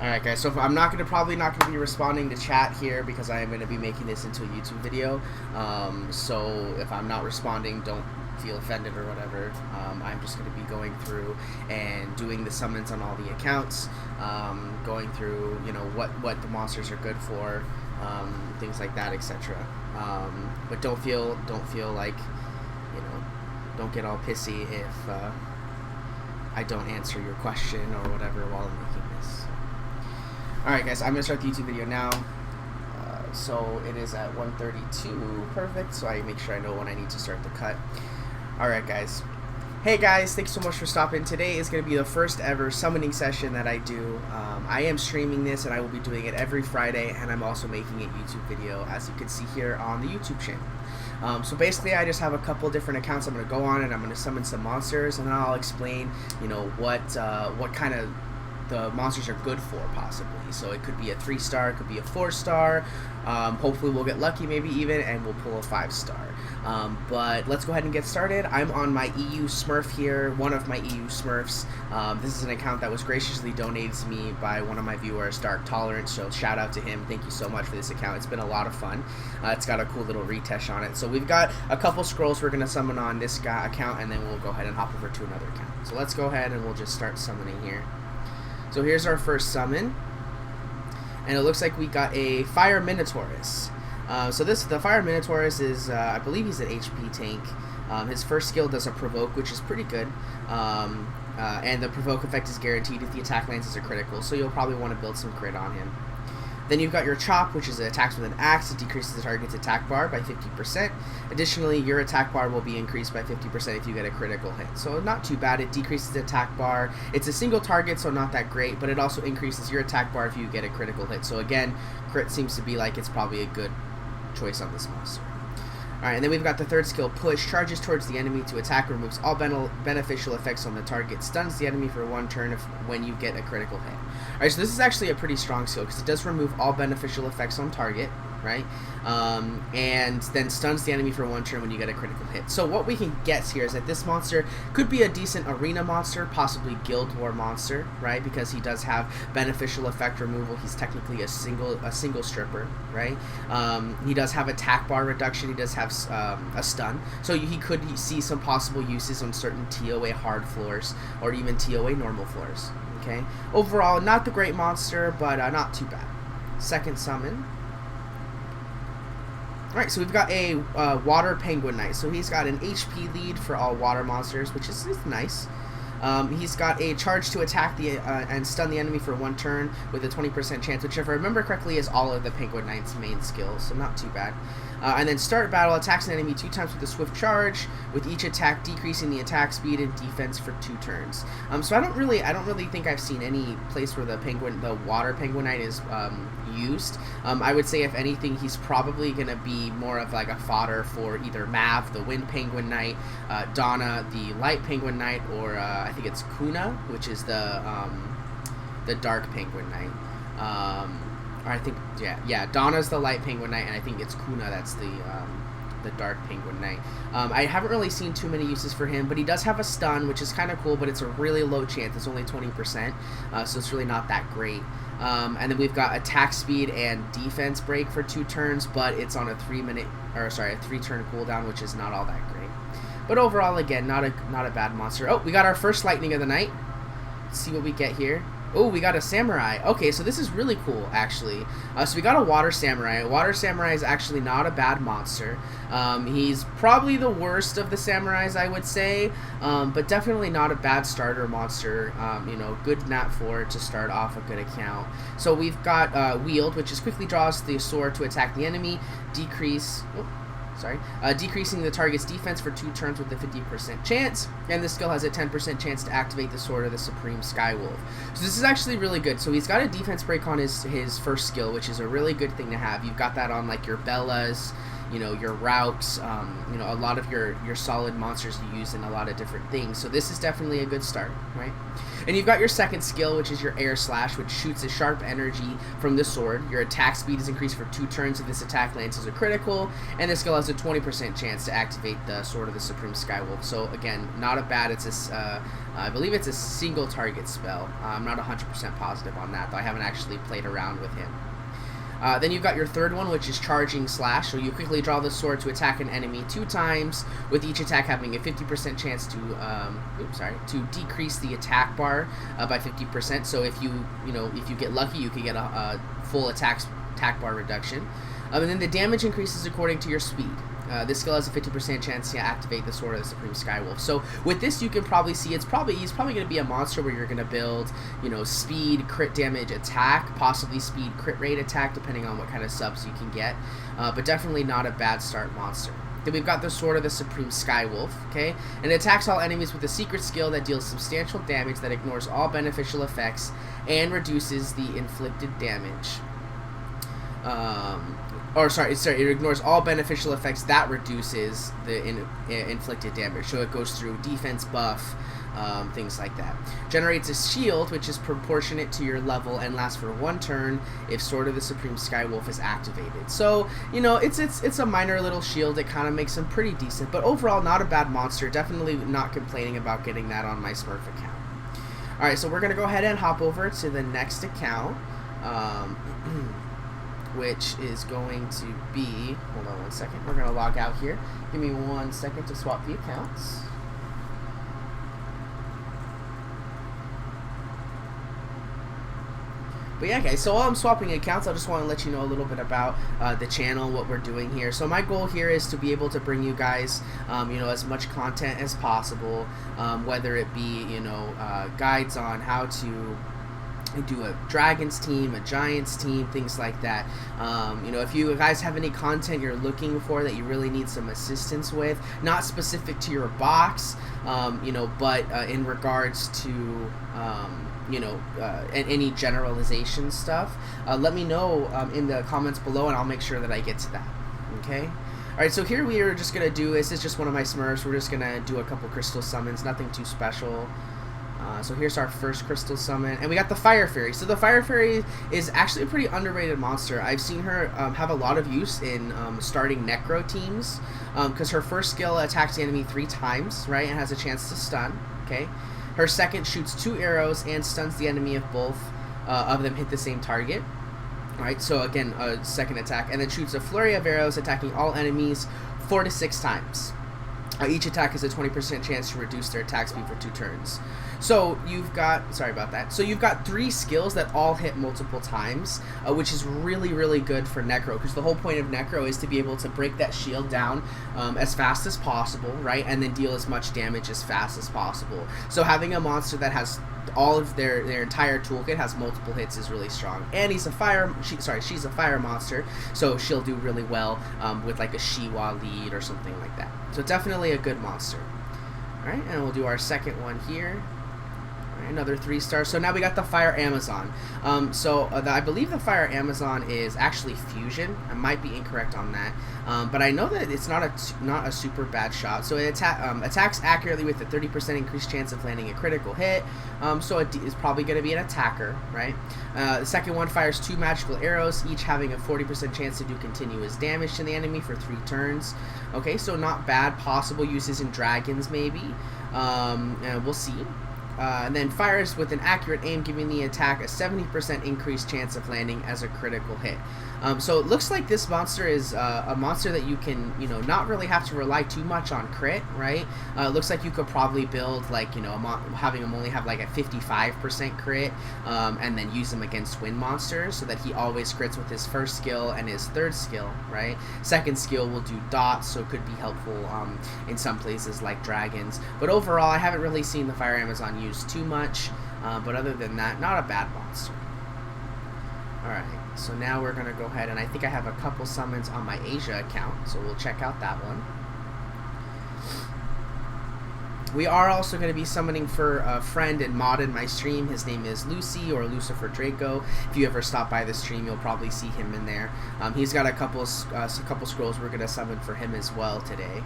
Alright guys, so I'm probably not gonna be responding to chat here because I am gonna be making this into a YouTube video. So if I'm not responding, don't feel offended or whatever. I'm just gonna be going through and doing the summons on all the accounts, going through what the monsters are good for, things like that, etc. But don't feel like don't get all pissy if I don't answer your question or whatever while I'm making this. Alright guys, I'm going to start the YouTube video now. So it is at 1:32, perfect, so I make sure I know when I need to start the cut. Alright guys. Hey guys, thanks so much for stopping. Today is going to be the first ever summoning session that I do. I am streaming this and I will be doing it every Friday, and I'm also making a YouTube video, as you can see here on the YouTube channel. So basically I just have a couple different accounts I'm going to go on, and I'm going to summon some monsters, and then I'll explain what kind of the monsters are good for, possibly. So it could be a 3-star, it could be a 4-star. Hopefully we'll get lucky, maybe even, and we'll pull a 5-star. But let's go ahead and get started. I'm on my EU Smurf here, one of my EU Smurfs. This is an account that was graciously donated to me by one of my viewers, Dark Tolerance, so shout out to him. Thank you so much for this account. It's been a lot of fun. It's got a cool little retouch on it. So we've got a couple scrolls we're going to summon on this guy account, and then we'll go ahead and hop over to another account. So let's go ahead and we'll just start summoning here. So here's our first summon, and it looks like we got a Fire Minotaurus. So the Fire Minotaurus is, I believe he's an HP tank. His first skill does a provoke, which is pretty good, and the provoke effect is guaranteed if the attack lands as a critical, so you'll probably want to build some crit on him. Then you've got your Chop, which is attacks with an axe. It decreases the target's attack bar by 50%. Additionally, your attack bar will be increased by 50% if you get a critical hit. So not too bad. It decreases the attack bar. It's a single target, so not that great, but it also increases your attack bar if you get a critical hit. So again, crit seems to be like it's probably a good choice on this monster. Alright, and then we've got the third skill, Push. Charges towards the enemy to attack, removes all beneficial effects on the target, stuns the enemy for 1 turn when you get a critical hit. Alright, so this is actually a pretty strong skill because it does remove all beneficial effects on target, right? And then stuns the enemy for 1 turn when you get a critical hit. So what we can guess here is that this monster could be a decent arena monster, possibly Guild War monster, right? Because he does have beneficial effect removal. He's technically a single stripper, right? He does have attack bar reduction. He does have a stun. So he could see some possible uses on certain TOA hard floors or even TOA normal floors. Okay. Overall, not the great monster, but not too bad. Second summon. Alright, so we've got a Water Penguin Knight. So he's got an HP lead for all water monsters, which is nice. He's got a charge to attack and stun the enemy for 1 turn with a 20% chance, which, if I remember correctly, is all of the Penguin Knight's main skills, so not too bad. And then start battle, attacks an enemy 2 times with a swift charge, with each attack decreasing the attack speed and defense for 2 turns. So I don't really think I've seen any place where the Water Penguin Knight is used. I would say, if anything, he's probably gonna be more of like a fodder for either Mav, the Wind Penguin Knight, Donna, the Light Penguin Knight, or I think it's Kuna, which is the Dark Penguin Knight. Or I think, yeah, Donna's the Light Penguin Knight, and I think it's Kuna that's the Dark Penguin Knight. I haven't really seen too many uses for him, but he does have a stun, which is kind of cool, but it's a really low chance. It's only 20%, so it's really not that great. And then we've got attack speed and defense break for 2 turns, but it's on a 3-turn cooldown, which is not all that great. But overall, again, not a bad monster. Oh, we got our first lightning of the night. Let's see what we get here. Oh, we got a Samurai. Okay, so this is really cool, actually. So we got a Water Samurai. Water Samurai is actually not a bad monster. He's probably the worst of the Samurais, I would say, but definitely not a bad starter monster. Good nat 4 to start off a good account. So we've got Wield, which is quickly draws the sword to attack the enemy, decreasing the target's defense for 2 turns with a 50% chance, and this skill has a 10% chance to activate the Sword of the Supreme Skywolf. So this is actually really good. So he's got a defense break on his first skill, which is a really good thing to have. You've got that on like your Bellas, you know, your routes, you know, a lot of your solid monsters you use in a lot of different things. So this is definitely a good start, right? And you've got your second skill, which is your Air Slash, which shoots a sharp energy from the sword. Your attack speed is increased for 2 turns if this attack lands as a critical, and this skill has a 20% chance to activate the Sword of the Supreme Skywolf. So again, not a bad, it's a, I believe it's a single target spell. I'm not 100% positive on that, though I haven't actually played around with him. Then you've got your third one, which is Charging Slash. So you quickly draw the sword to attack an enemy 2 times, with each attack having a 50% chance to decrease the attack bar by 50%. So if you get lucky, you can get a full attack bar reduction. And then the damage increases according to your speed. This skill has a 50% chance to activate the Sword of the Supreme Skywolf. So with this, you can probably see he's probably going to be a monster where you're going to build, you know, speed, crit damage, attack, possibly speed, crit rate, attack, depending on what kind of subs you can get. But definitely not a bad start monster. Then we've got the Sword of the Supreme Skywolf, okay? And it attacks all enemies with a secret skill that deals substantial damage that ignores all beneficial effects and reduces the inflicted damage. It ignores all beneficial effects that reduces the inflicted damage. So it goes through defense buff, things like that. Generates a shield, which is proportionate to your level and lasts for 1 turn if Sword of the Supreme Skywolf is activated. So, you know, it's a minor little shield. It kind of makes him pretty decent, but overall not a bad monster. Definitely not complaining about getting that on my Smurf account. Alright, so we're going to go ahead and hop over to the next account. Which is going to be, hold on one second, we're going to log out here. Give me 1 second to swap the accounts. But yeah, guys, so while I'm swapping accounts, I just want to let you know a little bit about the channel, what we're doing here. So my goal here is to be able to bring you guys, you know, as much content as possible, whether it be, you know, guides on how to do a Dragons team, a Giants team, things like that. You know, if you guys have any content you're looking for that you really need some assistance with, not specific to your box, you know, but in regards to, you know, any generalization stuff, let me know in the comments below, and I'll make sure that I get to that. Okay? Alright, so here we are just going to do, this is just one of my Smurfs, we're just going to do a couple crystal summons, nothing too special. So here's our first crystal summon, and we got the Fire Fairy. So the Fire Fairy is actually a pretty underrated monster. I've seen her have a lot of use in starting Necro teams, because her first skill attacks the enemy 3 times, right, and has a chance to stun, okay? Her second shoots 2 arrows and stuns the enemy if both of them hit the same target. Right, so again, a second attack, and then shoots a flurry of arrows attacking all enemies 4 to 6 times. Each attack has a 20% chance to reduce their attack speed for 2 turns. So you've got, sorry about that, so you've got 3 skills that all hit multiple times, which is really, really good for Necro, because the whole point of Necro is to be able to break that shield down as fast as possible, right, and then deal as much damage as fast as possible. So having a monster that has all of their entire toolkit has multiple hits is really strong. And she's a fire monster, so she'll do really well with like a Shiwa lead or something like that. So definitely a good monster. Alright, and we'll do our second one here. Another 3 stars. So now we got the Fire Amazon. I believe the Fire Amazon is actually fusion. I might be incorrect on that, but I know that it's not a super bad shot. So it attacks accurately with a 30% increased chance of landing a critical hit. So it is probably going to be an attacker, right? The second one fires 2 magical arrows, each having a 40% chance to do continuous damage to the enemy for 3 turns. Okay, so not bad. Possible uses in dragons maybe. We'll see. And then fires with an accurate aim, giving the attack a 70% increased chance of landing as a critical hit. So it looks like this monster is a monster that you can, you know, not really have to rely too much on crit, right? It looks like you could probably build, like, you know, having him only have like a 55% crit, and then use him against wind monsters so that he always crits with his first skill and his third skill, right? Second skill will do dots, so it could be helpful in some places like dragons. But overall, I haven't really seen the Fire Amazon used too much, but other than that, not a bad monster. Alright, so now we're going to go ahead, and I think I have a couple summons on my Asia account, so we'll check out that one. We are also going to be summoning for a friend and mod in my stream. His name is Lucy, or Lucifer Draco. If you ever stop by the stream, you'll probably see him in there. He's got a couple scrolls we're going to summon for him as well today.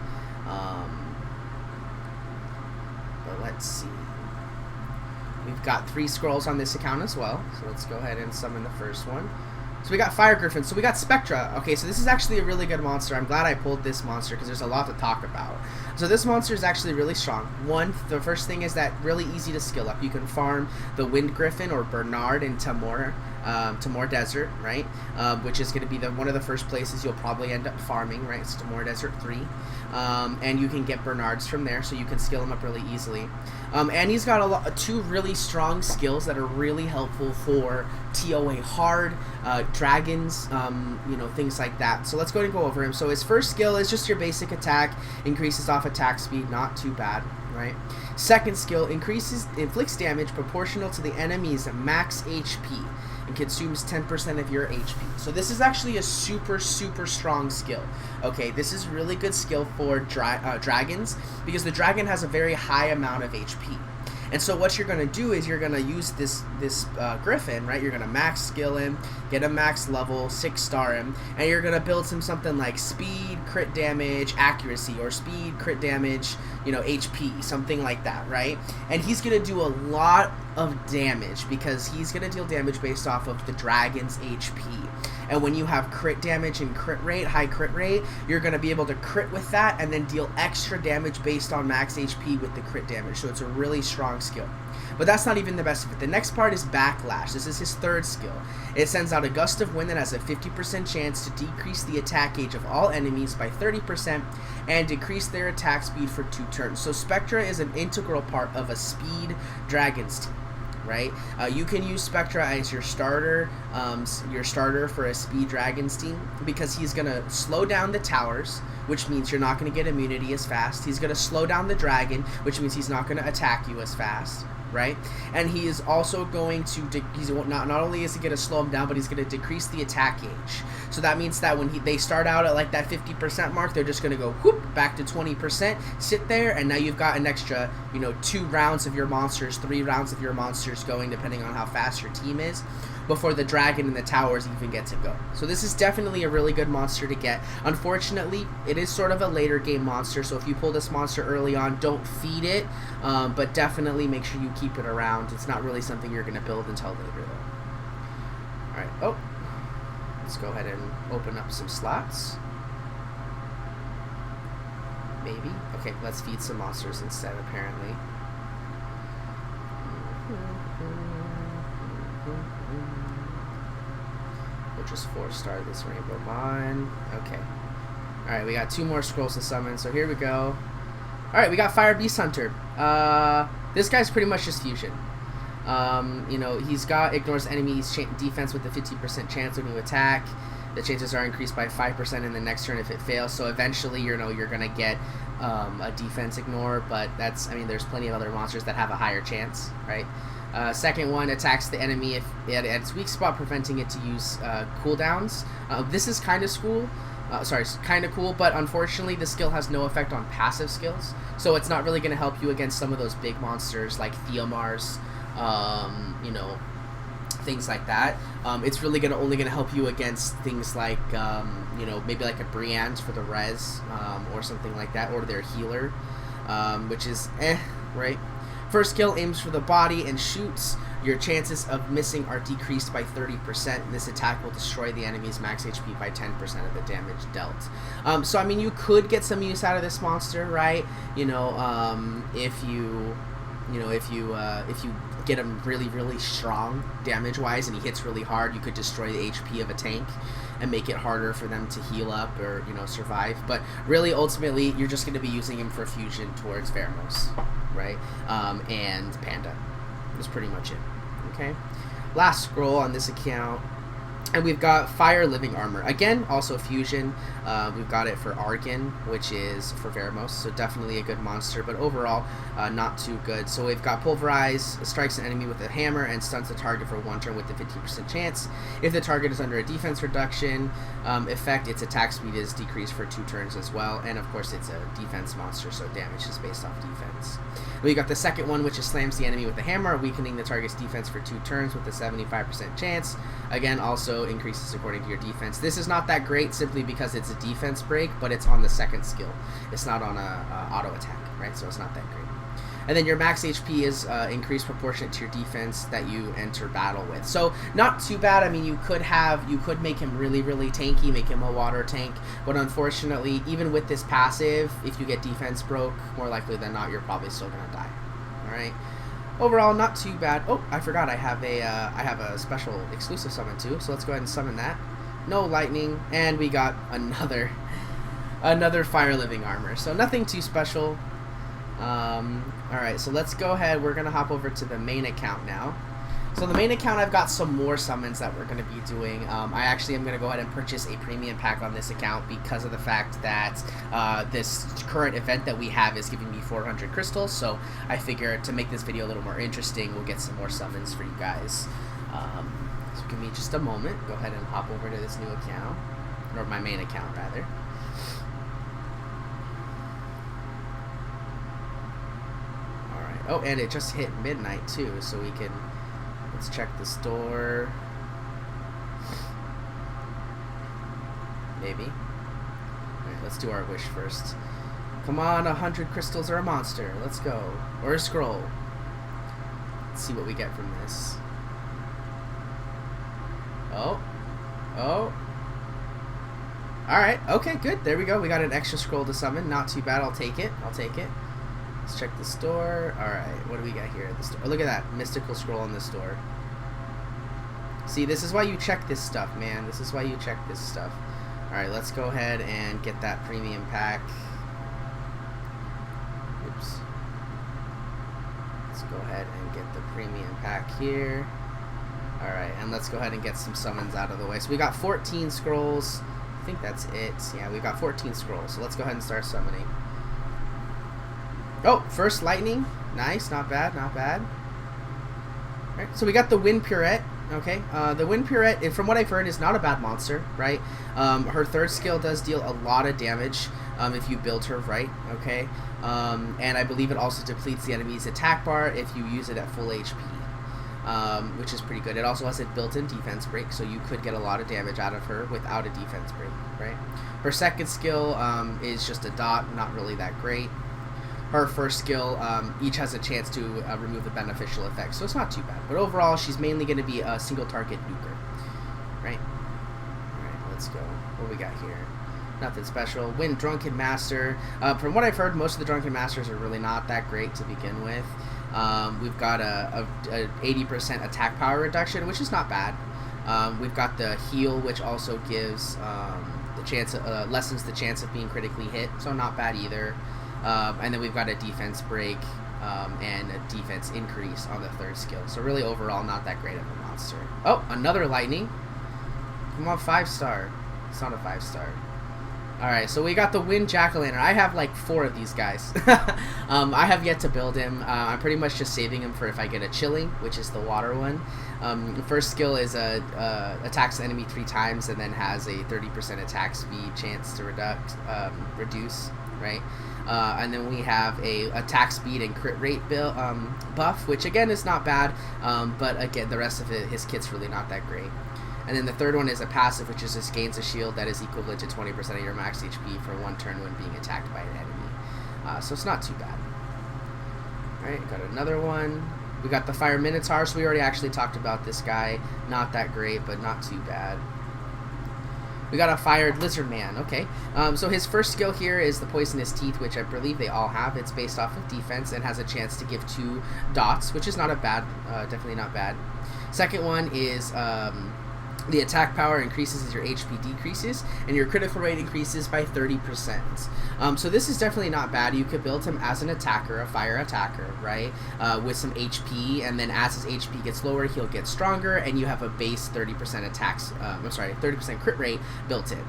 But let's see. We've got 3 scrolls on this account as well. So let's go ahead and summon the first one. So we got Fire Griffin. So we got Spectra. Okay, so this is actually a really good monster. I'm glad I pulled this monster because there's a lot to talk about. So this monster is actually really strong. The first thing is that really easy to skill up. You can farm the Wind Griffin or Bernard in Tamor Desert, right? Which is going to be one of the first places you'll probably end up farming, right? It's Tamor Desert 3. And you can get Bernards from there, so you can skill them up really easily. And he's got 2 really strong skills that are really helpful for TOA hard, dragons, you know, things like that. So let's go ahead and go over him. So his first skill is just your basic attack, increases off attack speed, not too bad, right? Second skill, inflicts damage proportional to the enemy's max HP and consumes 10% of your HP. So this is actually a super strong skill. Okay, this is really good skill for dragons, because the dragon has a very high amount of HP. And so what you're going to do is you're going to use this Griffin, right? You're going to max skill him, get a max level, 6-star him, and you're going to build him something like speed, crit damage, accuracy, or speed, crit damage, you know, HP, something like that, right? And he's going to do a lot of damage because he's going to deal damage based off of the dragon's HP. And when you have crit damage and crit rate, high crit rate, you're going to be able to crit with that and then deal extra damage based on max HP with the crit damage. So it's a really strong skill. But that's not even the best of it. The next part is Backlash. This is his third skill. It sends out a gust of wind that has a 50% chance to decrease the attack gauge of all enemies by 30% and decrease their attack speed for 2 turns. So Spectra is an integral part of a speed dragons team. Right? You can use Spectra as your starter for a speed dragons team, because he's going to slow down the towers, which means you're not going to get immunity as fast. He's going to slow down the dragon, which means he's not going to attack you as fast, right? And he is also going to, not only is he going to slow him down, but he's going to decrease the attack gauge. So that means that when they start out at like that 50% mark, they're just going to go whoop back to 20%, sit there, and now you've got an extra, you know, 2 rounds of your monsters, 3 rounds of your monsters going, depending on how fast your team is, before the dragon and the towers even get to go. So this is definitely a really good monster to get. Unfortunately, it is sort of a later game monster, so if you pull this monster early on, don't feed it, but definitely make sure you keep it around. It's not really something you're going to build until later, though. Alright, oh, let's go ahead and open up some slots. Maybe. Okay, let's feed some monsters instead, apparently. We'll just 4-star this Rainbow Mon. Okay. Alright, we got 2 more scrolls to summon, so here we go. Alright, we got Fire Beast Hunter. This guy's pretty much just fusion. You know, he's got ignores enemies' defense with a 50% chance when you attack. The chances are increased by 5% in the next turn if it fails. So eventually, you know, you're gonna get a defense ignore, but that's, I mean, there's plenty of other monsters that have a higher chance, right? Second one attacks the enemy at its weak spot, preventing it to use cooldowns. This is kind of cool. Kind of cool, but unfortunately the skill has no effect on passive skills, so it's not really going to help you against some of those big monsters like Theomars, you know, things like that. It's really only going to help you against things like, you know, maybe like a Brienne for the res, or something like that, or their healer, which is right? First skill aims for the body and shoots. Your chances of missing are decreased by 30%. This attack will destroy the enemy's max HP by 10% of the damage dealt. So I mean, you could get some use out of this monster, right? You know, if you get him really strong damage-wise and he hits really hard, you could destroy the HP of a tank and make it harder for them to heal up or, you know, survive. But really, ultimately, you're just going to be using him for fusion towards Veramos, right? And Panda. That's pretty much it. Okay. Last scroll on this account And we've got Fire Living Armor. Again, also fusion. We've got it for Argon, which is for Veramos, so definitely a good monster, but overall, not too good. So we've got Pulverize, strikes an enemy with a hammer, and stuns the target for 1 turn with a 15% chance. If the target is under a defense reduction effect, its attack speed is decreased for 2 turns as well. And of course, it's a defense monster, so damage is based off defense. We got the second one, which is slams the enemy with a hammer, weakening the target's defense for 2 turns with a 75% chance. Again, also increases according to your defense. This is not that great simply because it's a defense break, but it's on the second skill. It's not on a auto attack, right? So it's not that great. And then your max HP is increased proportionate to your defense that you enter battle with. So not too bad. I mean, you could make him really, really tanky, make him a water tank. But unfortunately, even with this passive, if you get defense broke, more likely than not, you're probably still gonna die. All right. Overall, not too bad. Oh, I forgot. I have a special exclusive summon too. So let's go ahead and summon that. No lightning, and we got another Fire Living Armor. So nothing too special. Alright, so let's go ahead. We're going to hop over to the main account now. So the main account, I've got some more summons that we're going to be doing. I actually am going to go ahead and purchase a premium pack on this account because of the fact that this current event that we have is giving me 400 crystals. So I figure to make this video a little more interesting, we'll get some more summons for you guys. So give me just a moment. Go ahead and hop over to this new account, or my main account rather. Oh, and it just hit midnight too, so we can, let's check the store. Maybe. Alright, let's do our wish first. Come on, 100 crystals or a monster. Let's go. Or a scroll. Let's see what we get from this. Oh. Oh. Alright, okay, good. There we go. We got an extra scroll to summon. Not too bad. I'll take it. I'll take it. Let's check the store. Alright, what do we got here at the store? Oh, look at that. Mystical scroll in the store. See, this is why you check this stuff, man. This is why you check this stuff. Alright, let's go ahead and get that premium pack. Oops. Let's go ahead and get the premium pack here. Alright, and let's go ahead and get some summons out of the way. So we got 14 scrolls. I think that's it. Yeah, we got 14 scrolls. So let's go ahead and start summoning. Oh, first lightning. Nice, not bad, not bad. Right, so we got the Wind Purette. Okay, the Wind Purette, from what I've heard, is not a bad monster, right? Her third skill does deal a lot of damage if you build her right, okay? And I believe it also depletes the enemy's attack bar if you use it at full HP, which is pretty good. It also has a built-in defense break, so you could get a lot of damage out of her without a defense break, right? Her second skill is just a dot, not really that great. Her first skill each has a chance to remove the beneficial effects, so it's not too bad. But overall, she's mainly going to be a single target nuker, right? Alright, let's go. What we got here? Nothing special. Wind Drunken Master. From what I've heard, most of the Drunken Masters are really not that great to begin with. We've got a 80% attack power reduction, which is not bad. We've got the heal, which also gives the chance, lessens the chance of being critically hit, so not bad either. And then we've got a defense break and a defense increase on the third skill. So really overall not that great of a monster. Oh, another lightning. Come on, 5-star. It's not a 5-star. Alright, so we got the Wind Jack-o'-lantern. I have like 4 of these guys. I have yet to build him. I'm pretty much just saving him for if I get a Chilling, which is the water one. The first skill is attacks the enemy 3 times and then has a 30% attack speed chance to reduce, right? And then we have a attack speed and crit rate buff, which again is not bad, but again the rest of it, his kit's really not that great. And then the third one is a passive, which is just gains a shield that is equivalent to 20% of your max HP for 1 turn when being attacked by an enemy. So it's not too bad. Alright, got another one. We got the Fire Minotaur, so we already actually talked about this guy. Not that great, but not too bad. We got a Fire Lizard Man, okay. So his first skill here is the Poisonous Teeth, which I believe they all have. It's based off of defense and has a chance to give 2 dots, which is not a bad, definitely not bad. Second one is The attack power increases as your HP decreases, and your critical rate increases by 30%. So this is definitely not bad. You could build him as an attacker, a fire attacker, right? With some HP, and then as his HP gets lower, he'll get stronger, and you have a base 30% attacks. 30% crit rate built in.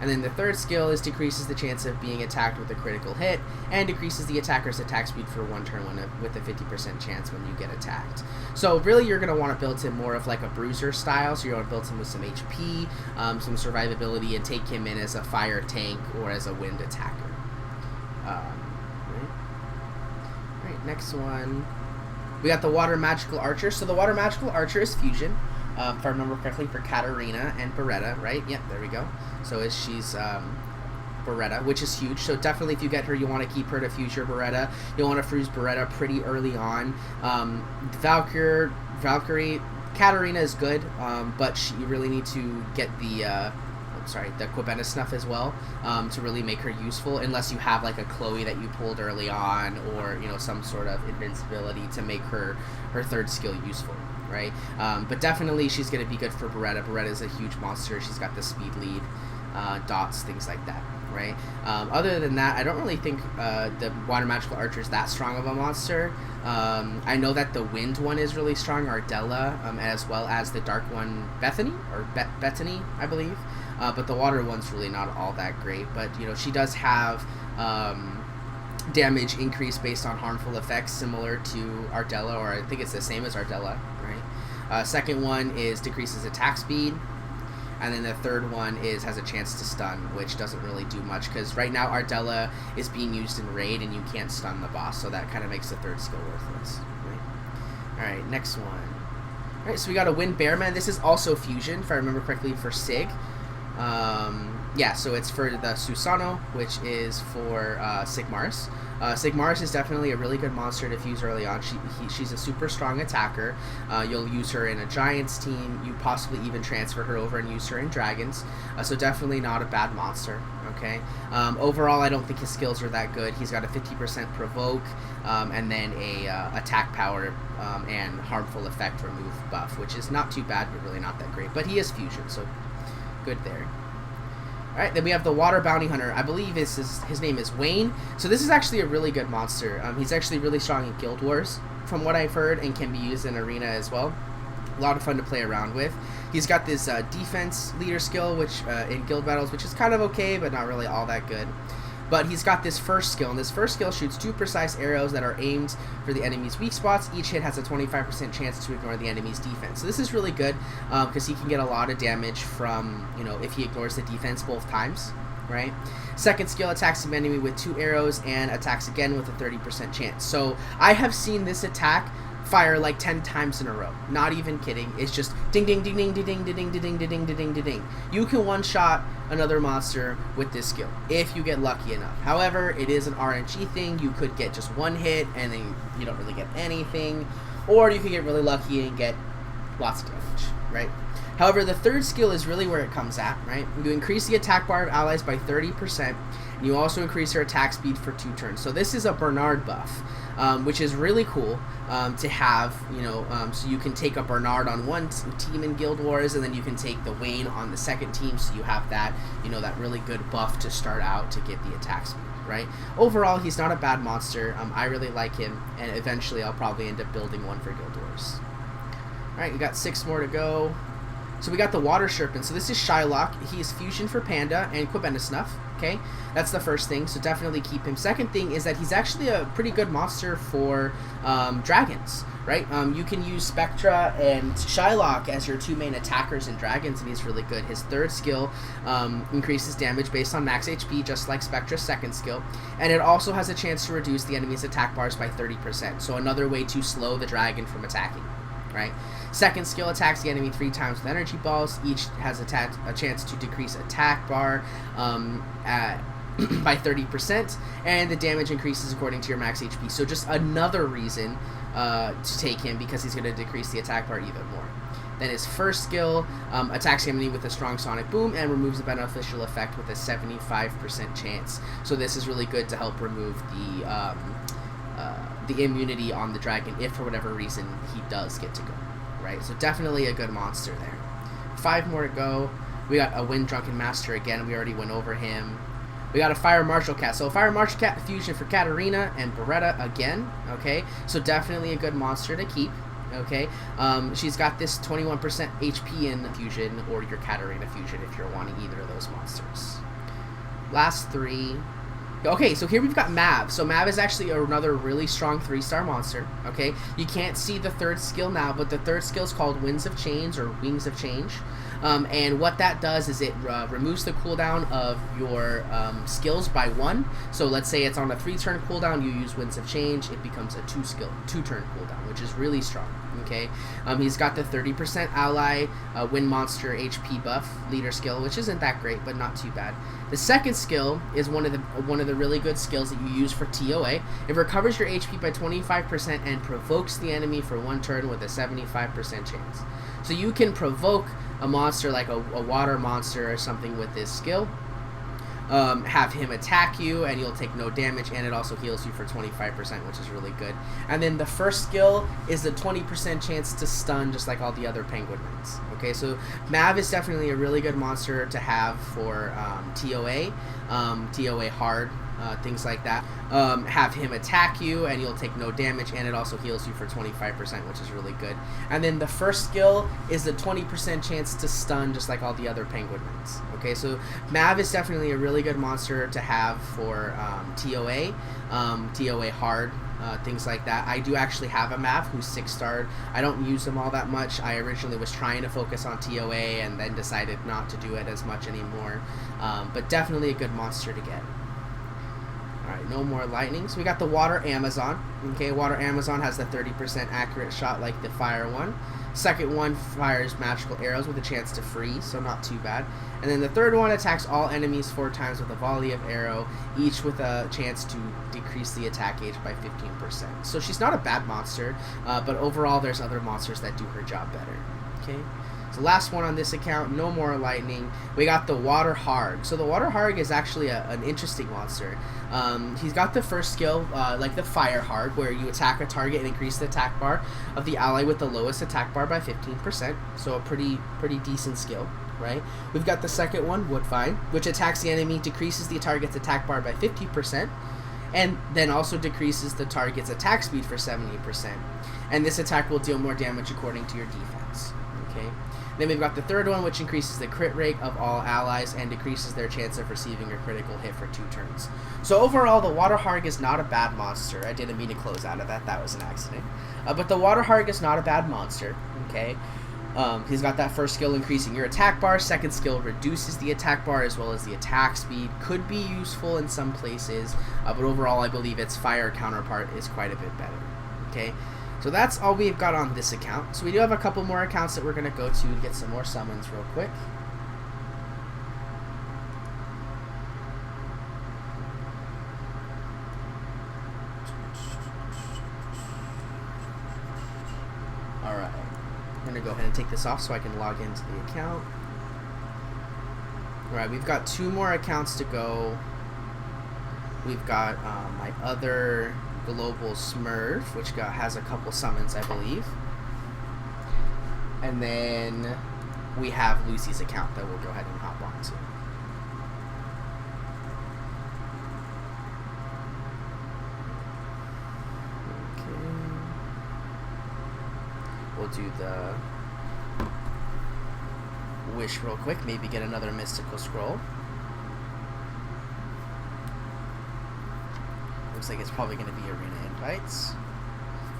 And then the third skill is decreases the chance of being attacked with a critical hit, and decreases the attacker's attack speed for 1 turn with a 50% chance when you get attacked. So really you're going to want to build him more of like a bruiser style, so you're going to build him with some HP, some survivability, and take him in as a fire tank or as a wind attacker. Right, next one. We got the Water Magical Archer. So the Water Magical Archer is fusion. If I remember correctly, for Katarina and Beretta, right? Yep, there we go. So she's Beretta, which is huge. So definitely if you get her, you want to keep her to fuse your Beretta. You'll want to fuse Beretta pretty early on. Valkyrie, Katarina is good, but you really need to get the Quebena Snuff as well, to really make her useful, unless you have like a Chloe that you pulled early on, or some sort of invincibility to make her third skill useful. Right, but definitely she's going to be good for Beretta. Beretta is a huge monster. She's got the speed lead, dots, things like that, right? Other than that, I don't really think the Water Magical Archer is that strong of a monster. I know that the wind one is really strong, Ardella, as well as the dark one, Bethany, I believe. But the water one's really not all that great. But, she does have damage increase based on harmful effects similar to Ardella, or I think it's the same as Ardella, right? Second one is decreases attack speed, and then the third one has a chance to stun, which doesn't really do much, because right now Ardella is being used in raid and you can't stun the boss, so that kind of makes the third skill worthless, right? Alright, next one. Alright, so we got a Wind Bearman. This is also fusion, if I remember correctly, for Sig. Yeah, so it's for the Susano, which is for Sigmarus. Sigmarus is definitely a really good monster to fuse early on. She's a super strong attacker. You'll use her in a Giants team. You possibly even transfer her over and use her in Dragons. So definitely not a bad monster, okay? Overall, I don't think his skills are that good. He's got a 50% provoke, and then a attack power and harmful effect remove buff, which is not too bad, but really not that great. But he is fusion, so good there. Alright, then we have the Water Bounty Hunter. I believe his name is Wayne. So this is actually a really good monster. He's actually really strong in Guild Wars, from what I've heard, and can be used in Arena as well. A lot of fun to play around with. He's got this defense leader skill, which in guild battles, which is kind of okay, but not really all that good. But he's got this first skill, and this first skill shoots 2 precise arrows that are aimed for the enemy's weak spots. Each hit has a 25% chance to ignore the enemy's defense. So this is really good, because he can get a lot of damage from, if he ignores the defense both times, right? Second skill attacks the enemy with 2 arrows and attacks again with a 30% chance. So I have seen this attack fire like 10 times in a row. Not even kidding. It's just ding ding ding ding ding ding ding ding ding ding ding ding ding. You can one-shot another monster with this skill if you get lucky enough. However, it is an RNG thing. You could get just 1 hit and then you don't really get anything, or you could get really lucky and get lots of damage, right? However, the third skill is really where it comes at, right? You increase the attack bar of allies by 30%, and you also increase their attack speed for 2 turns. So this is a Bernard buff, which is really cool to have, so you can take a Bernard on one team in Guild Wars, and then you can take the Wayne on the second team, so you have that, that really good buff to start out to get the attack speed, right? Overall, he's not a bad monster. I really like him, and eventually I'll probably end up building one for Guild Wars. Alright, we got 6 more to go. So we got the Water Serpent. So this is Shylock. He is fusion for Panda and Quebena Snuff. Okay, that's the first thing. So definitely keep him. Second thing is that he's actually a pretty good monster for dragons, right? You can use Spectra and Shylock as your 2 main attackers in dragons, and he's really good. His third skill increases damage based on max HP, just like Spectra's second skill, and it also has a chance to reduce the enemy's attack bars by 30%. So another way to slow the dragon from attacking. Right. Second skill attacks the enemy 3 times with energy balls. Each has a chance to decrease attack bar by 30%, and the damage increases according to your max HP. So just another reason to take him, because he's going to decrease the attack bar even more. Then his first skill attacks the enemy with a strong sonic boom and removes the beneficial effect with a 75% chance. So this is really good to help remove the immunity on the dragon if for whatever reason he does get to go, right? So definitely a good monster there. 5 more to go. We got a Wind Drunken Master again. We already went over him. We got a Fire Martial Cat. So Fire Martial Cat fusion for Katarina and Beretta again. Okay, so definitely a good monster to keep. Okay, she's got this 21% HP in fusion or your Katarina fusion if you're wanting either of those monsters. Last 3. Okay, so here we've got Mav. So Mav is actually another really strong 3-star monster. Okay, you can't see the 3rd skill now, but the 3rd skill is called Winds of Change or Wings of Change. And what that does is it removes the cooldown of your skills by 1. So let's say it's on a 3-turn cooldown, you use Winds of Change, it becomes a 2-turn cooldown, which is really strong. Okay, he's got the 30% ally wind monster HP buff leader skill, which isn't that great, but not too bad. The 2nd skill is one of the really good skills that you use for TOA. It recovers your HP by 25% and provokes the enemy for 1 turn with a 75% chance. So you can provoke a monster like a water monster or something with this skill. Have him attack you and you'll take no damage, and it also heals you for 25%, which is really good. And then the 1st skill is the 20% chance to stun, just like all the other penguin rings. Okay, so Mav is definitely a really good monster to have for TOA, TOA hard, things like that. Have him attack you and you'll take no damage, and it also heals you for 25%, which is really good. And then the 1st skill is the 20% chance to stun, just like all the other penguin rings. Okay, so Mav is definitely a really good monster to have for TOA, TOA hard, things like that. I do actually have a Mav who's 6-starred. I don't use them all that much. I originally was trying to focus on TOA and then decided not to do it as much anymore. But definitely a good monster to get. Alright, no more lightning. So we got the Water Amazon. Okay, Water Amazon has the 30% accurate shot like the fire one. 2nd one fires magical arrows with a chance to freeze, so not too bad. And then the 3rd one attacks all enemies 4 times with a volley of arrow, each with a chance to decrease the attack age by 15%. So she's not a bad monster, but overall there's other monsters that do her job better. Okay. So last one on this account, no more lightning. We got the Water Harg. So the Water Harg is actually an interesting monster. He's got the 1st skill, like the Fire Harg, where you attack a target and increase the attack bar of the ally with the lowest attack bar by 15%. So a pretty decent skill, right? We've got the 2nd one, Woodvine, which attacks the enemy, decreases the target's attack bar by 50%. And then also decreases the target's attack speed for 70%. And this attack will deal more damage according to your defense. Okay. Then we've got the 3rd one, which increases the crit rate of all allies and decreases their chance of receiving a critical hit for 2 turns. So overall, the Water Harg is not a bad monster. I didn't mean to close out of that. That was an accident. But the Water Harg is not a bad monster. Okay. He's got that 1st skill increasing your attack bar. 2nd skill reduces the attack bar as well as the attack speed. Could be useful in some places, but overall I believe its fire counterpart is quite a bit better. Okay, so that's all we've got on this account. So we do have a couple more accounts that we're going to go to get some more summons real quick. Alright. I'm going to go ahead and take this off so I can log into the account. Alright, we've got 2 more accounts to go. We've got my other global Smurf, which has a couple summons, I believe. And then we have Lucy's account that we'll go ahead and hop on to. We'll do the wish real quick, maybe get another mystical scroll. Looks like it's probably going to be arena invites.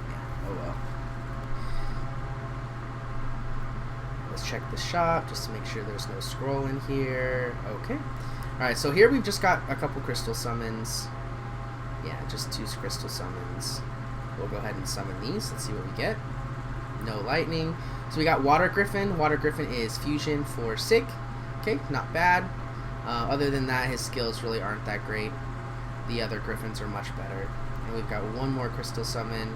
Yeah, oh well. Let's check the shop just to make sure there's no scroll in here. Okay. Alright, so here we've just got a couple crystal summons. Yeah, just 2 crystal summons. We'll go ahead and summon these. Let's see what we get. No lightning. So we got Water Griffin. Water Griffin is fusion for Sig. Okay, not bad. Other than that, his skills really aren't that great. The other Griffins are much better. And we've got 1 more crystal summon.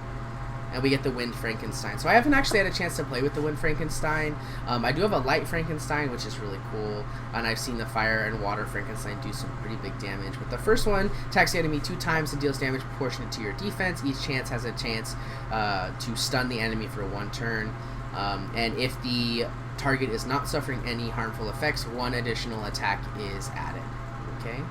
And we get the Wind Frankenstein. So I haven't actually had a chance to play with the Wind Frankenstein. I do have a Light Frankenstein, which is really cool. And I've seen the Fire and Water Frankenstein do some pretty big damage. But the first one attacks the enemy 2 times and deals damage proportionate to your defense. Each chance has a chance to stun the enemy for 1 turn. And if the target is not suffering any harmful effects, 1 additional attack is added. Okay.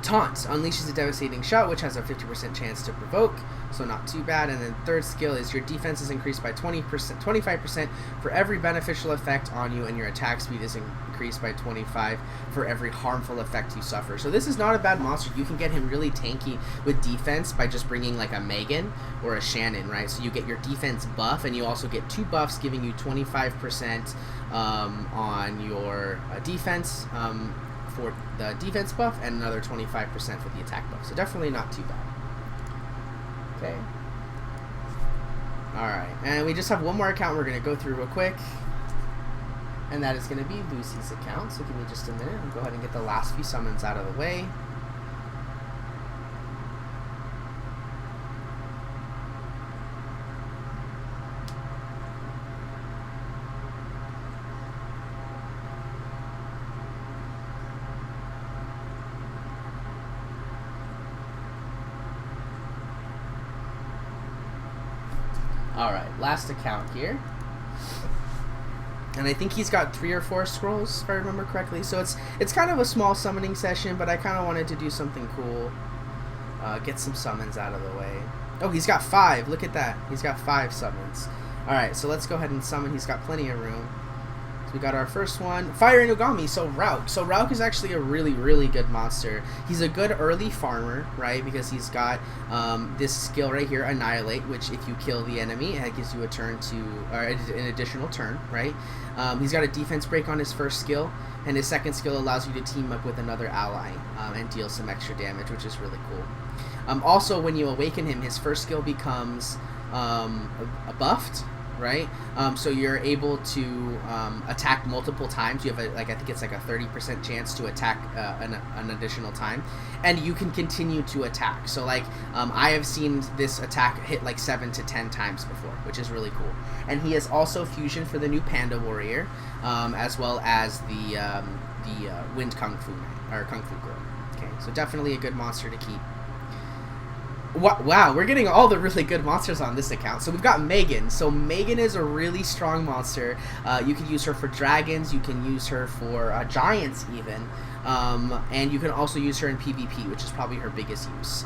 Taunt unleashes a devastating shot, which has a 50% chance to provoke, so not too bad. And then third skill is your defense is increased by 25% for every beneficial effect on you, and your attack speed is increased by 25 for every harmful effect you suffer. So this is not a bad monster. You can get him really tanky with defense by just bringing like a Megan or a Shannon, right? So you get your defense buff, and you also get 2 buffs giving you 25% on your defense for the defense buff, and another 25% for the attack buff. So definitely not too bad. Okay. Alright, and we just have one more account we're going to go through real quick. And that is going to be Lucy's account. So give me just a minute. I'll go ahead and get the last few summons out of the way. Alright, last account here. And I think he's got 3 or 4 scrolls, if I remember correctly. So it's kind of a small summoning session, but I kind of wanted to do something cool. Get some summons out of the way. Oh, he's got 5. Look at that. He's got 5 summons. Alright, so let's go ahead and summon. He's got plenty of room. We got our first one, Fire Inugami. So Rauk. So Rauk is actually a really good monster. He's a good early farmer, right? Because he's got this skill right here, Annihilate, which if you kill the enemy, it gives you a turn to, or an additional turn, right? He's got a defense break on his first skill, and his second skill allows you to team up with another ally and deal some extra damage, which is really cool. Also, when you awaken him, his first skill becomes buffed. Right, so you're able to attack multiple times. You have I think it's like a 30% chance to attack an additional time, and you can continue to attack. So like I have seen this attack hit like 7 to 10 times before, which is really cool. And he has also fusion for the new Panda Warrior, as well as the Wind Kung Fu or Kung Fu Girl. Okay, so definitely a good monster to keep. Wow, we're getting all the really good monsters on this account. So we've got Megan. So Megan is a really strong monster. You can use her for dragons. You can use her for giants even. And you can also use her in PvP, which is probably her biggest use.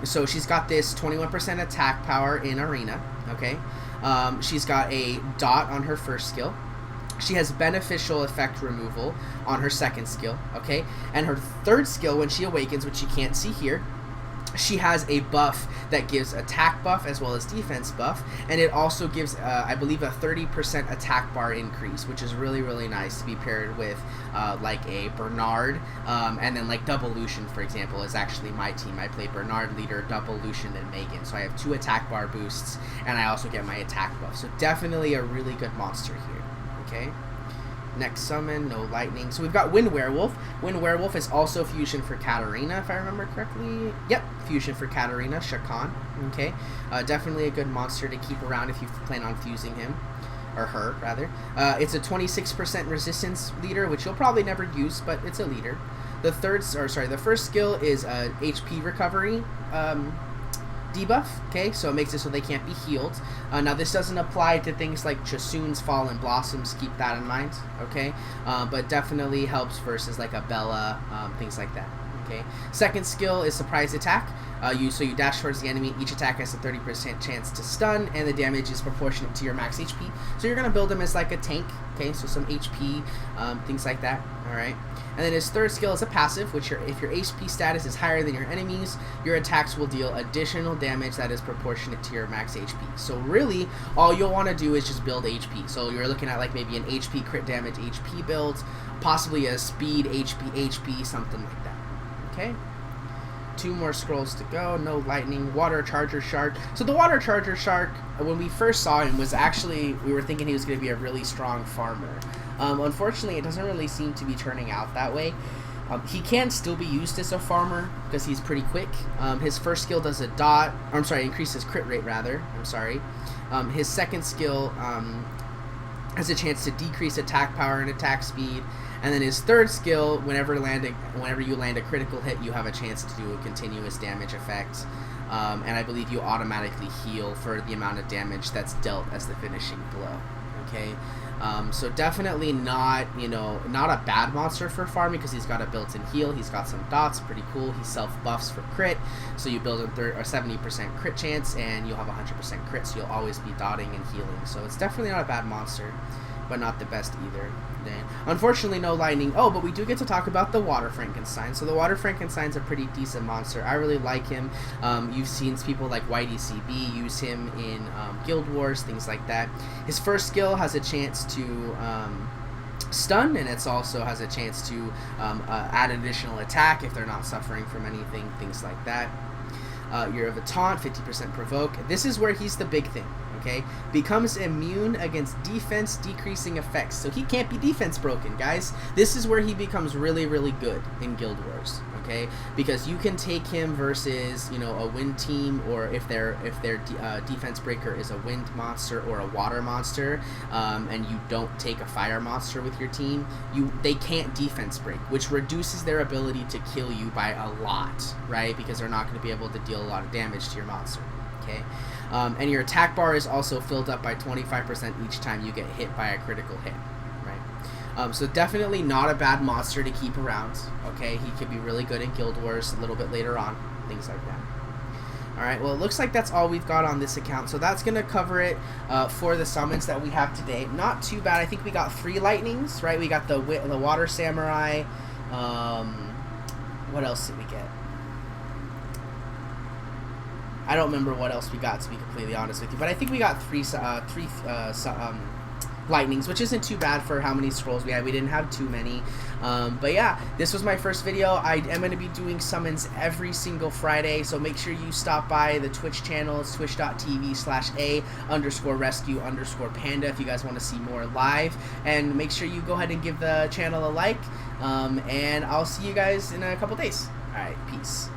So she's got this 21% attack power in Arena. Okay. She's got a dot on her first skill. She has beneficial effect removal on her second skill. Okay. And her third skill, when she awakens, which you can't see here, she has a buff that gives attack buff as well as defense buff, and it also gives, I believe, a 30% attack bar increase, which is really nice to be paired with like a Bernard, and then like Double Lucian, for example, is actually my team. I play Bernard, Leader, Double Lucian, and Megan, so I have 2 attack bar boosts, and I also get my attack buff, so definitely a really good monster here. Okay. Next summon, no lightning. So we've got Wind Werewolf. Wind Werewolf is also fusion for Katarina, if I remember correctly. Yep, fusion for Katarina, Shakan. Okay, definitely a good monster to keep around if you plan on fusing him. Or her, rather. It's a 26% resistance leader, which you'll probably never use, but it's a leader. The first skill is HP recovery debuff, okay, so it makes it so they can't be healed. Now this doesn't apply to things like Chasun's Fallen Blossoms, keep that in mind, okay, but definitely helps versus like a Bella, things like that, okay. Second skill is Surprise Attack. So you dash towards the enemy, each attack has a 30% chance to stun, and the damage is proportionate to your max HP. So you're going to build him as like a tank, okay, so some HP, things like that, alright. And then his third skill is a passive, which if your HP status is higher than your enemies, your attacks will deal additional damage that is proportionate to your max HP. So really, all you'll want to do is just build HP. So you're looking at like maybe an HP crit damage HP build, possibly a speed HP, something like that, okay. 2 more scrolls to go. No lightning. Water Charger Shark. So the Water Charger Shark, when we first saw him, was actually, we were thinking he was going to be a really strong farmer. Unfortunately, it doesn't really seem to be turning out that way. He can still be used as a farmer because he's pretty quick. His first skill does a dot, or I'm sorry, increases crit rate rather. I'm sorry. His second skill has a chance to decrease attack power and attack speed. And then his third skill, whenever you land a critical hit, you have a chance to do a continuous damage effect. and I believe you automatically heal for the amount of damage that's dealt as the finishing blow. Okay, so definitely not, not a bad monster for farming because he's got a built-in heal. He's got some dots, pretty cool. He self-buffs for crit, so you build a 70% crit chance, and you'll have 100% crit, so you'll always be dotting and healing. So it's definitely not a bad monster, but not the best either. Then, unfortunately, no lightning. Oh, but we do get to talk about the Water Frankenstein. So the Water Frankenstein's a pretty decent monster. I really like him. You've seen people like YDCB use him in Guild Wars, things like that. His first skill has a chance to stun, and it's also has a chance to add additional attack if they're not suffering from anything, things like that. You're of a taunt, 50% provoke. This is where he's the big thing. Okay, becomes immune against defense decreasing effects, so he can't be defense broken, guys. This is where he becomes really, really good in Guild Wars. Okay, because you can take him versus a wind team, or if their defense breaker is a wind monster or a water monster, and you don't take a fire monster with your team, they can't defense break, which reduces their ability to kill you by a lot, right? Because they're not going to be able to deal a lot of damage to your monster. Okay, and your attack bar is also filled up by 25% each time you get hit by a critical hit, right? So definitely not a bad monster to keep around. Okay, he could be really good in Guild Wars a little bit later on, things like that. Alright, well, it looks like that's all we've got on this account, so that's going to cover it for the summons that we have today. Not too bad. I think we got 3 lightnings, right? We got the Water Samurai. What else did we get? I don't remember what else we got, to be completely honest with you, but I think we got 3 lightnings, which isn't too bad for how many scrolls we had. We didn't have too many, but yeah, this was my first video. I am going to be doing summons every single Friday, so make sure you stop by the Twitch channel. It's twitch.tv/a_rescue_panda if you guys want to see more live, and make sure you go ahead and give the channel a like, and I'll see you guys in a couple days. Alright, peace.